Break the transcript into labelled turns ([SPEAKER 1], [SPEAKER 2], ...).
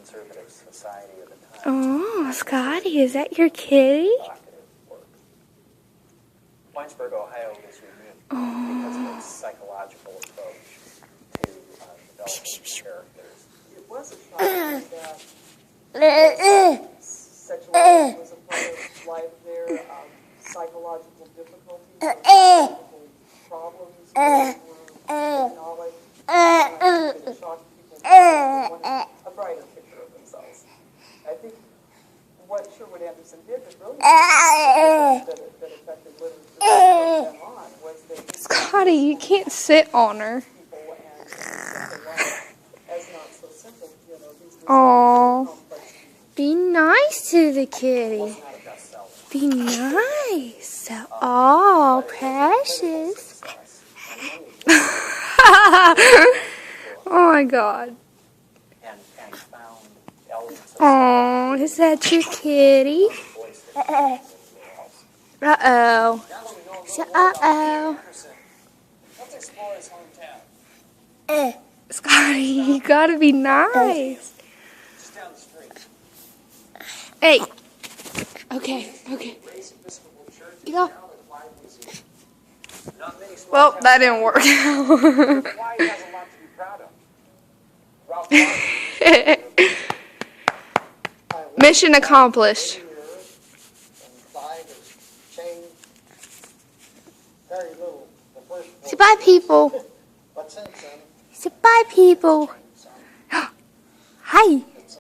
[SPEAKER 1] conservative society of the time.
[SPEAKER 2] Oh, Scotty, is that your kitty?
[SPEAKER 1] Winesburg, Ohio is unique because of its psychological approach to developing characters.
[SPEAKER 3] It was a time that sexuality was a part of life there, psychological difficulties, psychological problems were acknowledged, it shocked people to want a brighter picture of themselves. I think what Sherwood Anderson did that really that affected literature from then on was they
[SPEAKER 2] Scotty, you can't sit on her.
[SPEAKER 3] people and simple life as not so simple. You know, these were
[SPEAKER 2] Aw.
[SPEAKER 3] complex people.
[SPEAKER 2] Be nice to the kitty.
[SPEAKER 1] Not a bestseller.
[SPEAKER 2] Be nice. Oh, precious. Oh my God.
[SPEAKER 1] And found elements of
[SPEAKER 2] Oh, is that your kitty?
[SPEAKER 1] voice that
[SPEAKER 2] Uh-oh.
[SPEAKER 1] now that we know a little more about
[SPEAKER 2] Uh-oh.
[SPEAKER 1] Anderson, let's explore his hometown.
[SPEAKER 2] Scotty, you gotta be nice.
[SPEAKER 1] Just down the street.
[SPEAKER 2] Hey. Okay.
[SPEAKER 1] Grace Episcopal Church is
[SPEAKER 2] Get
[SPEAKER 1] now
[SPEAKER 2] off.
[SPEAKER 1] the Wyatt Museum. Not many small
[SPEAKER 2] Well,
[SPEAKER 1] towns
[SPEAKER 2] that didn't work out.
[SPEAKER 1] Wyatt has a lot to be proud of. Ralph Waldo
[SPEAKER 2] Mission accomplished.
[SPEAKER 3] And five has changed very little. The first
[SPEAKER 2] Say bye, people.
[SPEAKER 3] but since then,
[SPEAKER 2] Say bye, people. Hi.